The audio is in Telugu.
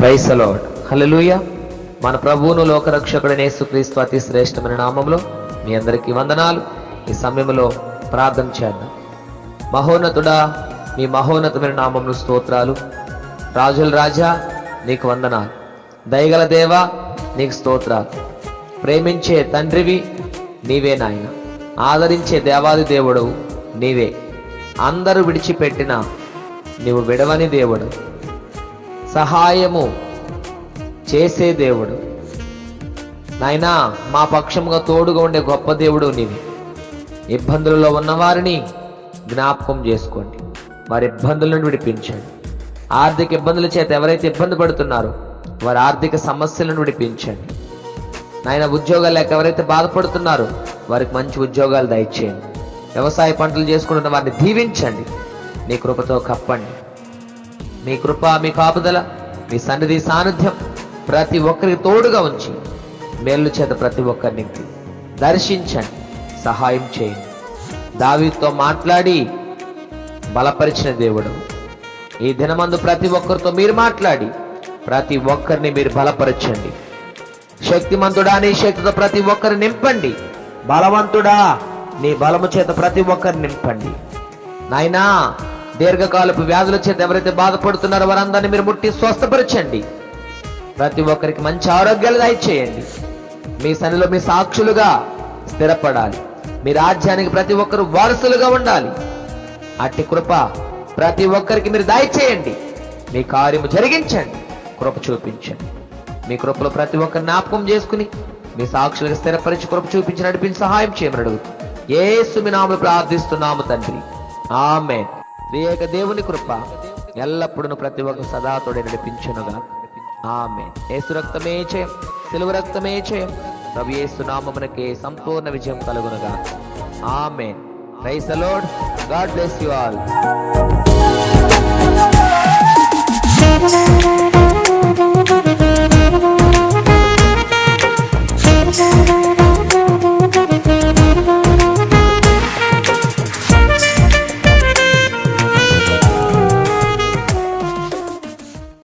Praise the lord. హల్లెలూయా. మన ప్రభువును లోకరక్షకుడైన యేసుక్రీస్తు అతి శ్రేష్టమైన నామములో మీ అందరికీ వందనాలు. ఈ సమయంలో ప్రార్థన చేద్దాం. మహోన్నతుడా, మీ మహోన్నతమైన నామమును స్తోత్రాలు. రాజుల రాజా, నీకు వందనాలు. దయగల దేవా, నీకు స్తోత్రాలు. ప్రేమించే తండ్రివి నీవే నాయన. ఆదరించే దేవాది దేవుడు నీవే. అందరూ విడిచిపెట్టిన నీవు విడవని దేవుడు, సహాయము చేసే దేవుడు నాయనా. మా పక్షముగా తోడుగా ఉండే గొప్ప దేవుడు నీవే. ఇబ్బందులలో ఉన్నవారిని జ్ఞాపకం చేసుకోండి, వారి ఇబ్బందుల నుండి విడిపించండి. ఆర్థిక ఇబ్బందుల చేత ఎవరైతే ఇబ్బంది పడుతున్నారో వారి ఆర్థిక సమస్యలను విడిపించండి నాయన. ఉద్యోగాలు లేక ఎవరైతే బాధపడుతున్నారో వారికి మంచి ఉద్యోగాలు దయచేయండి. వ్యవసాయ పంటలు చేసుకుంటున్న వారిని దీవించండి, నీ కృపతో కప్పండి. మీ కృప, మీ కాపుదల, మీ సన్నిధి సాన్నిధ్యం ప్రతి ఒక్కరికి తోడుగా ఉంచి మేలు చేత ప్రతి ఒక్కరిని దర్శించండి, సహాయం చేయండి. దావీదుతో మాట్లాడి బలపరిచిన దేవుడు, ఈ దినమందు ప్రతి ఒక్కరితో మీరు మాట్లాడి ప్రతి ఒక్కరిని మీరు బలపరచండి. శక్తిమంతుడా, నీ శక్తితో ప్రతి ఒక్కరిని నింపండి. బలవంతుడా, నీ బలము చేత ప్రతి ఒక్కరిని నింపండి నాయనా. దీర్ఘకాలపు వ్యాధుల చేత ఎవరైతే బాధపడుతున్నారో వారందరినీ మీరు ముట్టి స్వస్థపరచండి. ప్రతి ఒక్కరికి మంచి ఆరోగ్యాలు దయచేయండి. మీ సన్నిధిలో మీ సాక్షులుగా స్థిరపడాలి. మీ రాజ్యానికి ప్రతి ఒక్కరు వారసులుగా ఉండాలి. అట్టి కృప ప్రతి ఒక్కరికి మీరు దయచేయండి. మీ కార్యము జరిగించండి, కృప చూపించండి. మీ కృపలో ప్రతి ఒక్కరు జ్ఞాపకం చేసుకుని మీ సాక్షులుగా స్థిరపరిచి కృప చూపించి నడిపించి సహాయం చేయమని అడుగుతూ యేసు నామములో ప్రార్థిస్తున్నాము తండ్రి, ఆమేన్. త్రియేక దేవుని కృప ఎల్లప్పుడూ ప్రతి ఒక్క సదా తోడే నడిపించునుగా, ఆమేన్. యేసు రక్తమే జయం, సిలువ రక్తమే జయం. ప్రభు యేసు నామమునకే సంపూర్ణ విజయం కలుగునుగా, amen. Praise the Lord. God bless you all.